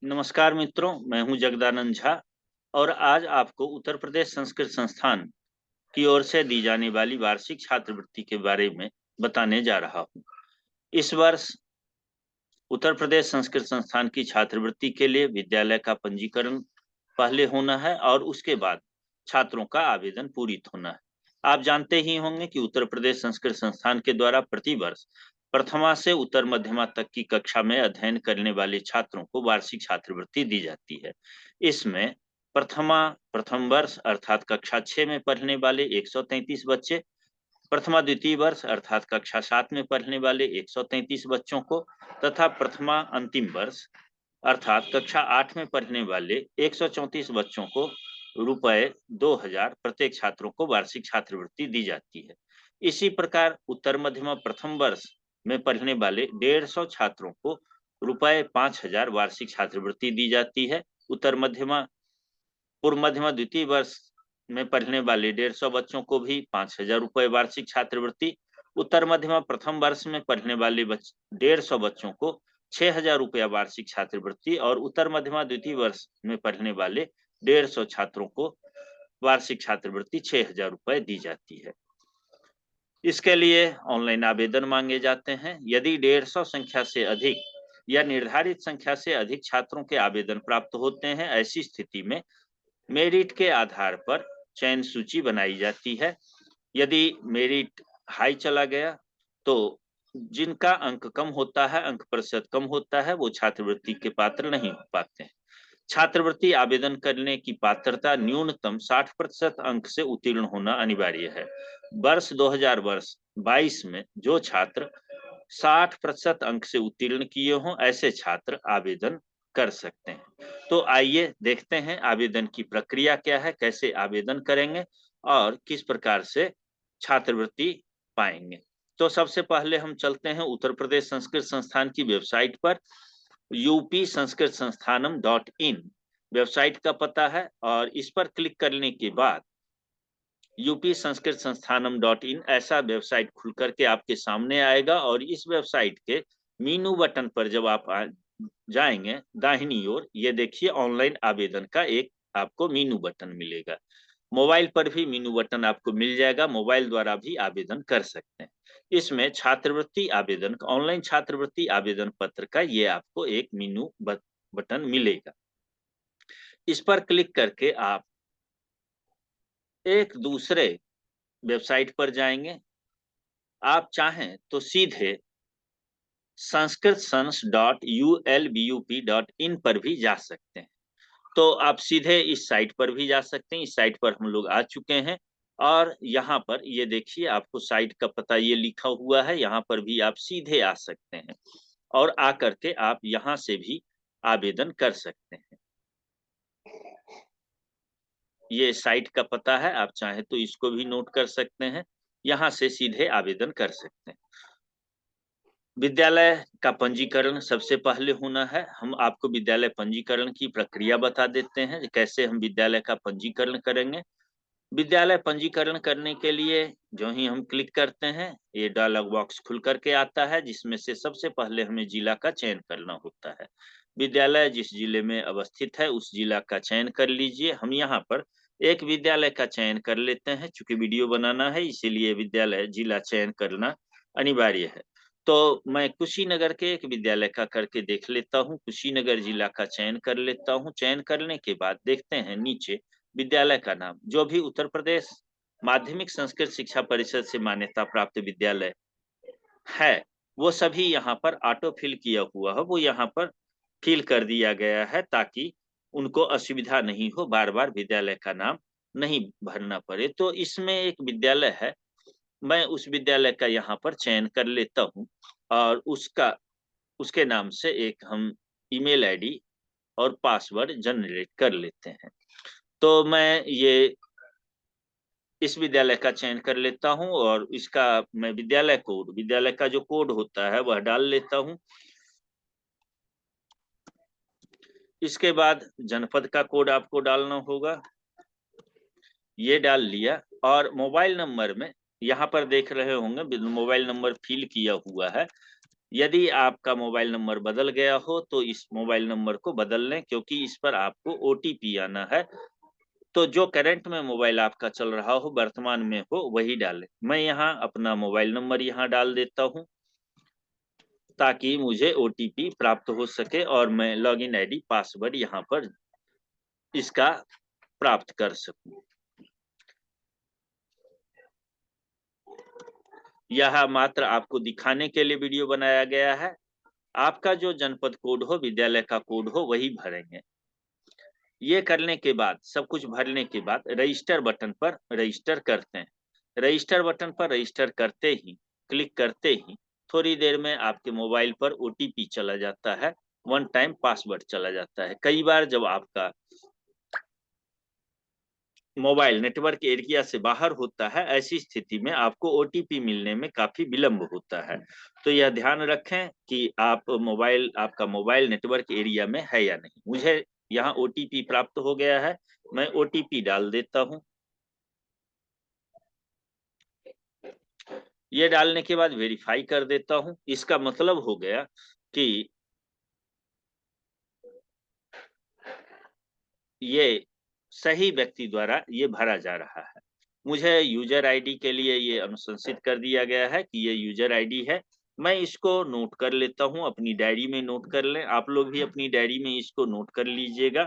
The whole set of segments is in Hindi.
नमस्कार मित्रों, मैं हूं जगदानंद झा और आज आपको उत्तर प्रदेश संस्कृत संस्थान की ओर से दी जाने वाली वार्षिक छात्रवृत्ति के बारे में बताने जा रहा हूं। इस वर्ष उत्तर प्रदेश संस्कृत संस्थान की छात्रवृत्ति के लिए विद्यालय का पंजीकरण पहले होना है और उसके बाद छात्रों का आवेदन पूरित होना है। आप जानते ही होंगे कि उत्तर प्रदेश संस्कृत संस्थान के द्वारा प्रति वर्ष प्रथमा से उत्तर मध्यमा तक की कक्षा में अध्ययन करने वाले छात्रों को वार्षिक छात्रवृत्ति दी जाती है। इसमें प्रथम वर्ष अर्थात कक्षा 6 में पढ़ने वाले 133 बच्चे, प्रथमा द्वितीय वर्ष अर्थात कक्षा 7 में पढ़ने वाले 133 बच्चों को तथा प्रथमा अंतिम वर्ष अर्थात कक्षा 8 में पढ़ने वाले 134 बच्चों को रुपए 2000 प्रत्येक छात्रों को वार्षिक छात्रवृत्ति दी जाती है। इसी प्रकार उत्तर मध्यमा प्रथम वर्ष में पढ़ने वाले 150 छात्रों को रुपए 5000 वार्षिक छात्रवृत्ति दी जाती है। उत्तर मध्यमा पूर्व मध्यमा द्वितीय वर्ष में पढ़ने वाले 150 बच्चों को भी 5000 रुपये वार्षिक छात्रवृत्ति, उत्तर मध्यमा प्रथम वर्ष में पढ़ने वाले 150 बच्चों को 6000 रुपया वार्षिक छात्रवृत्ति और उत्तर मध्यमा द्वितीय वर्ष में पढ़ने वाले 150 छात्रों को वार्षिक छात्रवृत्ति 6000 रुपये दी जाती है। इसके लिए ऑनलाइन आवेदन मांगे जाते हैं। यदि 150 संख्या से अधिक या निर्धारित संख्या से अधिक छात्रों के आवेदन प्राप्त होते हैं, ऐसी स्थिति में मेरिट के आधार पर चयन सूची बनाई जाती है। यदि मेरिट हाई चला गया तो जिनका अंक कम होता है, अंक प्रतिशत कम होता है, वो छात्रवृत्ति के पात्र नहीं हो पाते हैं। छात्रवृत्ति आवेदन करने की पात्रता न्यूनतम 60% अंक से उत्तीर्ण होना अनिवार्य है। वर्ष 2022 में जो छात्र 60% अंक से उत्तीर्ण किए हों, ऐसे छात्र आवेदन कर सकते हैं। तो आइए देखते हैं आवेदन की प्रक्रिया क्या है, कैसे आवेदन करेंगे और किस प्रकार से छात्रवृत्ति पाएंगे। तो सबसे पहले हम चलते हैं उत्तर प्रदेश संस्कृत संस्थान की वेबसाइट पर। UP Sanskrit Sansthanam .in website का पता है और इस पर क्लिक करने के बाद यूपी संस्कृत संस्थानम .in ऐसा वेबसाइट खुल करके आपके सामने आएगा और इस वेबसाइट के मीनू बटन पर जब आप जाएंगे दाहिनी ओर, ये देखिए ऑनलाइन आवेदन का एक आपको मीनू बटन मिलेगा। मोबाइल पर भी मीनू बटन आपको मिल जाएगा, मोबाइल द्वारा भी आवेदन कर सकते हैं। इसमें छात्रवृत्ति आवेदन, ऑनलाइन छात्रवृत्ति आवेदन पत्र का ये आपको एक मीनू बटन मिलेगा। इस पर क्लिक करके आप एक दूसरे वेबसाइट पर जाएंगे। आप चाहें तो सीधे sanskritSans.ulbup.in पर भी जा सकते हैं। तो आप सीधे इस साइट पर भी जा सकते हैं। इस साइट पर हम लोग आ चुके हैं और यहाँ पर ये देखिए आपको साइट का पता ये लिखा हुआ है, यहाँ पर भी आप सीधे आ सकते हैं और आकर के आप यहाँ से भी आवेदन कर सकते हैं। ये साइट का पता है, आप चाहें तो इसको भी नोट कर सकते हैं, यहाँ से सीधे आवेदन कर सकते हैं। विद्यालय का पंजीकरण सबसे पहले होना है। हम आपको विद्यालय पंजीकरण की प्रक्रिया बता देते हैं, कैसे हम विद्यालय का पंजीकरण करेंगे। विद्यालय पंजीकरण करने के लिए जो ही हम क्लिक करते हैं, ये डायलॉग बॉक्स खुल करके आता है, जिसमें से सबसे पहले हमें जिला का चयन करना होता है। विद्यालय जिस जिले में अवस्थित है उस जिला का चयन कर लीजिए। हम यहाँ पर एक विद्यालय का चयन कर लेते हैं, चूंकि वीडियो बनाना है इसीलिए विद्यालय जिला चयन करना अनिवार्य है। तो मैं कुशीनगर के एक विद्यालय का करके देख लेता हूँ। कुशीनगर जिला का चयन कर लेता हूँ। चयन करने के बाद देखते हैं नीचे विद्यालय का नाम, जो भी उत्तर प्रदेश माध्यमिक संस्कृत शिक्षा परिषद से मान्यता प्राप्त विद्यालय है, वो सभी यहाँ पर ऑटो फिल किया हुआ है, वो यहाँ पर फिल कर दिया गया है ताकि उनको असुविधा नहीं हो, बार बार विद्यालय का नाम नहीं भरना पड़े। तो इसमें एक विद्यालय है, मैं उस विद्यालय का यहाँ पर चयन कर लेता हूँ और उसके नाम से एक हम ईमेल आईडी और पासवर्ड जनरेट कर लेते हैं। तो मैं ये इस विद्यालय का चयन कर लेता हूं और इसका मैं विद्यालय का जो कोड होता है वह डाल लेता हूं। इसके बाद जनपद का कोड आपको डालना होगा, ये डाल लिया और मोबाइल नंबर में यहाँ पर देख रहे होंगे मोबाइल नंबर फिल किया हुआ है, यदि आपका मोबाइल नंबर बदल गया हो तो इस मोबाइल नंबर को बदल लें, क्योंकि इस पर आपको ओटीपी आना है। तो जो करंट में मोबाइल आपका चल रहा हो, वर्तमान में हो, वही डालें। मैं यहाँ अपना मोबाइल नंबर यहाँ डाल देता हूँ ताकि मुझे ओटीपी प्राप्त हो सके और मैं लॉगिन आईडी पासवर्ड यहाँ पर इसका प्राप्त कर सकूं। यह मात्र आपको दिखाने के लिए वीडियो बनाया गया है। आपका जो जनपद कोड हो, विद्यालय का कोड हो, वही भरेंगे। ये करने के बाद, सब कुछ भरने के बाद रजिस्टर बटन पर रजिस्टर करते हैं। रजिस्टर बटन पर रजिस्टर करते ही, क्लिक करते ही थोड़ी देर में आपके मोबाइल पर ओटीपी चला जाता है, वन टाइम पासवर्ड चला जाता है। कई बार जब आपका मोबाइल नेटवर्क एरिया से बाहर होता है, ऐसी स्थिति में आपको ओटीपी मिलने में काफी विलंब होता है। तो यह ध्यान रखें कि आपका मोबाइल नेटवर्क एरिया में है या नहीं। मुझे यहाँ ओटीपी प्राप्त हो गया है, मैं ओटीपी डाल देता हूँ। ये डालने के बाद वेरीफाई कर देता हूँ। इसका मतलब हो गया कि ये सही व्यक्ति द्वारा ये भरा जा रहा है। मुझे यूजर आईडी के लिए ये अनुशंसित कर दिया गया है कि ये यूजर आईडी है। मैं इसको नोट कर लेता हूँ, अपनी डायरी में नोट कर लें। आप लोग भी अपनी डायरी में इसको नोट कर लीजिएगा,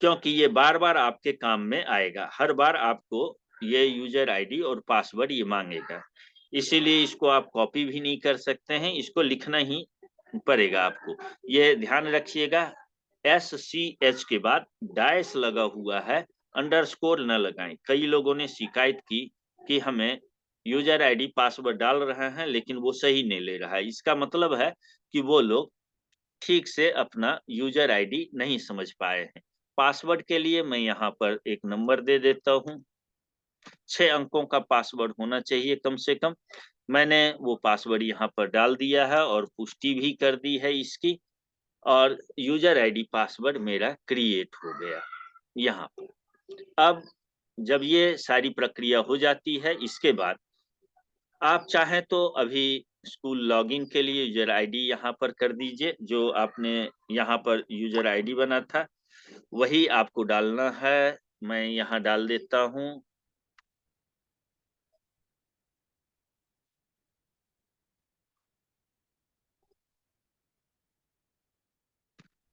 क्योंकि ये बार बार आपके काम में आएगा। हर बार आपको ये यूजर आईडी और पासवर्ड ये मांगेगा, इसीलिए इसको आप कॉपी भी नहीं कर सकते हैं, इसको लिखना ही पड़ेगा आपको। ये ध्यान रखिएगा, SCH के बाद डैश लगा हुआ है, अंडरस्कोर न लगाएं। कई लोगों ने शिकायत की कि हमें यूजर आईडी पासवर्ड डाल रहे हैं लेकिन वो सही नहीं ले रहा है। इसका मतलब है कि वो लोग ठीक से अपना यूजर आईडी नहीं समझ पाए हैं। पासवर्ड के लिए मैं यहाँ पर एक नंबर दे देता हूँ। 6 अंकों का पासवर्ड होना चाहिए कम से कम। मैंने वो पासवर्ड यहाँ पर डाल दिया है और पुष्टि भी कर दी है इसकी, और यूजर आईडी पासवर्ड मेरा क्रिएट हो गया यहाँ पर। अब जब ये सारी प्रक्रिया हो जाती है, इसके बाद आप चाहें तो अभी स्कूल लॉगिन के लिए यूजर आईडी यहाँ पर कर दीजिए। जो आपने यहाँ पर यूजर आईडी बना था वही आपको डालना है। मैं यहाँ डाल देता हूँ।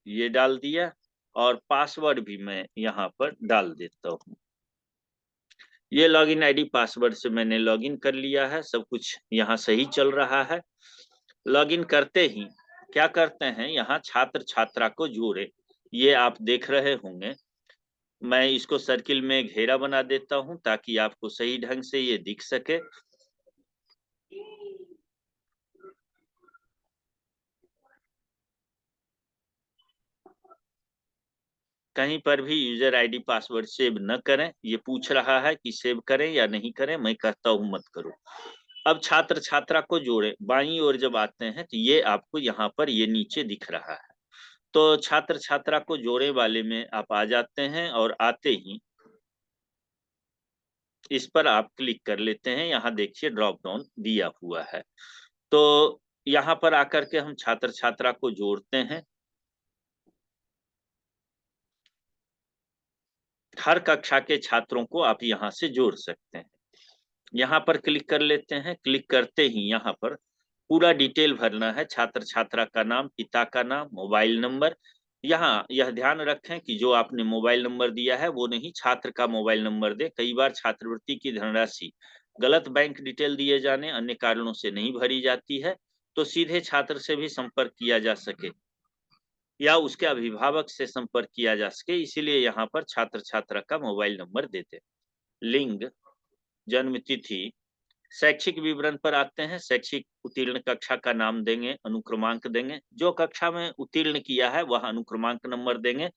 ये डाल दिया और पासवर्ड भी मैं यहाँ पर डाल देता हूँ। ये लॉगिन आईडी पासवर्ड से मैंने लॉगिन कर लिया है, सब कुछ यहाँ सही चल रहा है। लॉगिन करते ही क्या करते हैं, यहाँ छात्र छात्रा को जोड़े, ये आप देख रहे होंगे। मैं इसको सर्किल में घेरा बना देता हूं ताकि आपको सही ढंग से ये दिख सके। कहीं पर भी यूजर आईडी पासवर्ड सेव न करें। ये पूछ रहा है कि सेव करें या नहीं करें, मैं कहता हूं मत करो। अब छात्र छात्रा को जोड़े, बाईं ओर जब आते हैं तो ये आपको यहाँ पर ये नीचे दिख रहा है। तो छात्र छात्रा को जोड़े वाले में आप आ जाते हैं और आते ही इस पर आप क्लिक कर लेते हैं। यहाँ देखिए ड्रॉप डाउन दिया हुआ है, तो यहाँ पर आकर के हम छात्र छात्रा को जोड़ते हैं। हर कक्षा के छात्रों को आप यहाँ से जोड़ सकते हैं। यहाँ पर क्लिक कर लेते हैं। क्लिक करते ही यहाँ पर पूरा डिटेल भरना है, छात्र छात्रा का नाम, पिता का नाम, मोबाइल नंबर। यहाँ यह ध्यान रखें कि जो आपने मोबाइल नंबर दिया है वो नहीं, छात्र का मोबाइल नंबर दे। कई बार छात्रवृत्ति की धनराशि गलत बैंक डिटेल दिए जाने, अन्य कारणों से नहीं भरी जाती है, तो सीधे छात्र से भी संपर्क किया जा सके या उसके अभिभावक से संपर्क किया जा सके, इसीलिए यहाँ पर छात्र छात्रा का मोबाइल नंबर देते। लिंग, जन्म तिथि, शैक्षिक विवरण पर आते हैं। शैक्षिक उत्तीर्ण कक्षा का नाम देंगे, अनुक्रमांक देंगे। जो कक्षा में उत्तीर्ण किया है वह अनुक्रमांक नंबर देंगे,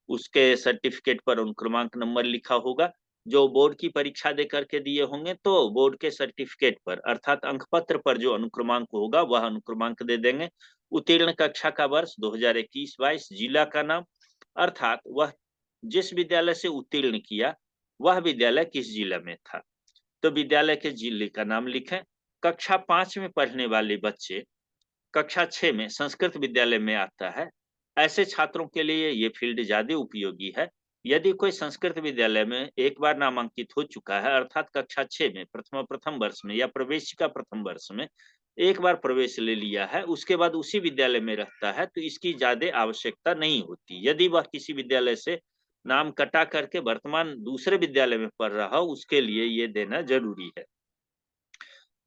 उसके सर्टिफिकेट पर अनुक्रमांक नंबर लिखा होगा। जो बोर्ड की परीक्षा दे करके दिए होंगे तो बोर्ड के सर्टिफिकेट पर अर्थात अंक पत्र पर जो अनुक्रमांक होगा वह अनुक्रमांक दे देंगे। उत्तीर्ण कक्षा का वर्ष 2021-22, जिला का नाम अर्थात वह जिस विद्यालय से उत्तीर्ण किया वह विद्यालय किस जिला में था, तो विद्यालय के जिले का नाम लिखें। कक्षा 5 में पढ़ने वाले बच्चे कक्षा 6 में संस्कृत विद्यालय में आता है, ऐसे छात्रों के लिए ये फील्ड ज़्यादा उपयोगी है। यदि कोई संस्कृत विद्यालय में एक बार नामांकित हो चुका है, अर्थात कक्षा 6 में प्रथम वर्ष में या प्रवेशिका प्रथम वर्ष में एक बार प्रवेश ले लिया है, उसके बाद उसी विद्यालय में रहता है, तो इसकी ज़्यादा आवश्यकता नहीं होती। यदि वह किसी विद्यालय से नाम कटा करके वर्तमान दूसरे विद्यालय में पढ़ रहा हो, उसके लिए ये देना ज़रूरी है।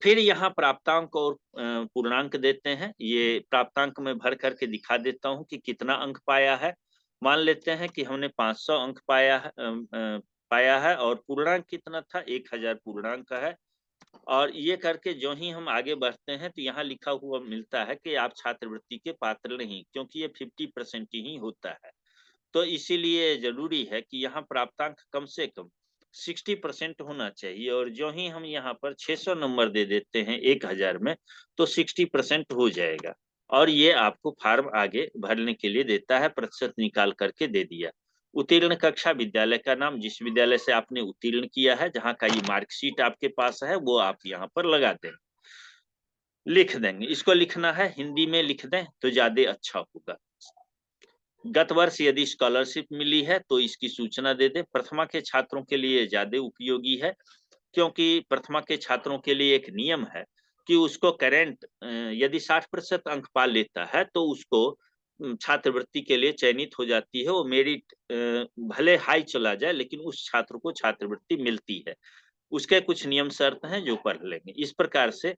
फिर यहाँ प्राप्तांक और पूर्णांक देते हैं। ये प्राप्तांक मैं भर करके दिखा देता हूँ कि कितना अंक पाया है। मान लेते हैं कि हमने 500 अंक पाया है और पूर्णांक कितना था, 1000 पूर्णांक है। और ये करके जो ही हम आगे बढ़ते हैं तो यहाँ लिखा हुआ मिलता है कि आप छात्रवृत्ति के पात्र नहीं, क्योंकि ये 50% ही होता है। तो इसीलिए ज़रूरी है कि यहाँ प्राप्तांक कम से कम 60% होना चाहिए, और जो ही हम यहाँ पर 600 नंबर दे देते हैं 1000 में, तो 60% हो जाएगा। और ये आपको फॉर्म आगे भरने के लिए देता है, प्रतिशत निकाल करके दे दिया। उत्तीर्ण कक्षा, विद्यालय का नाम, जिस विद्यालय से आपने उत्तीर्ण किया है, जहाँ का ये मार्कशीट आपके पास है, वो आप यहाँ पर लगा दें, लिख देंगे। इसको लिखना है, हिंदी में लिख दें तो ज़्यादा अच्छा होगा। गत वर्ष यदि स्कॉलरशिप मिली है तो इसकी सूचना दे दें। प्रथमा के छात्रों के लिए ज़्यादा उपयोगी है, क्योंकि प्रथमा के छात्रों के लिए एक नियम है कि उसको करेंट यदि 60% अंक पा लेता है तो उसको छात्रवृत्ति के लिए चयनित हो जाती है। वो मेरिट भले हाई चला जाए, लेकिन उस छात्र को छात्रवृत्ति मिलती है। उसके कुछ नियम शर्त हैं जो पढ़ लेंगे। इस प्रकार से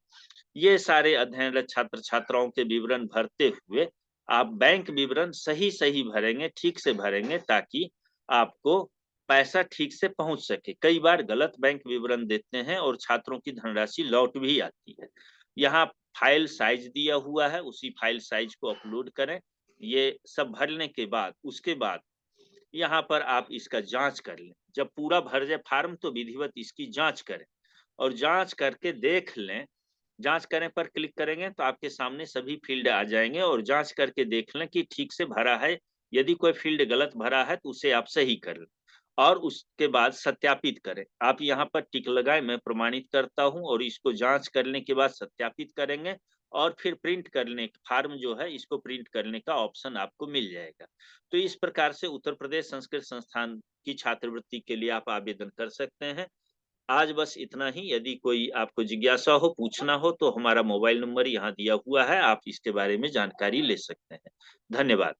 ये सारे अध्ययनरत छात्र छात्राओं के विवरण भरते हुए आप बैंक विवरण सही भरेंगे, ठीक से भरेंगे, ताकि आपको पैसा ठीक से पहुंच सके। कई बार गलत बैंक विवरण देते हैं और छात्रों की धनराशि लौट भी आती है। यहाँ फाइल साइज दिया हुआ है, उसी फाइल साइज को अपलोड करें। ये सब भरने के बाद उसके बाद यहाँ पर आप इसका जांच कर लें। जब पूरा भर जाए फार्म तो विधिवत इसकी जांच करें, और जांच करके देख लें। जांच करें पर क्लिक करेंगे तो आपके सामने सभी फील्ड आ जाएंगे, और जांच करके देख लें कि ठीक से भरा है। यदि कोई फील्ड गलत भरा है तो उसे आप सही कर लें, और उसके बाद सत्यापित करें। आप यहाँ पर टिक लगाएं, मैं प्रमाणित करता हूँ, और इसको जांच करने के बाद सत्यापित करेंगे, और फिर प्रिंट करने फार्म जो है इसको प्रिंट करने का ऑप्शन आपको मिल जाएगा। तो इस प्रकार से उत्तर प्रदेश संस्कृत संस्थान की छात्रवृत्ति के लिए आप आवेदन कर सकते हैं। आज बस इतना ही। यदि कोई आपको जिज्ञासा हो, पूछना हो, तो हमारा मोबाइल नंबर यहाँ दिया हुआ है, आप इसके बारे में जानकारी ले सकते हैं। धन्यवाद।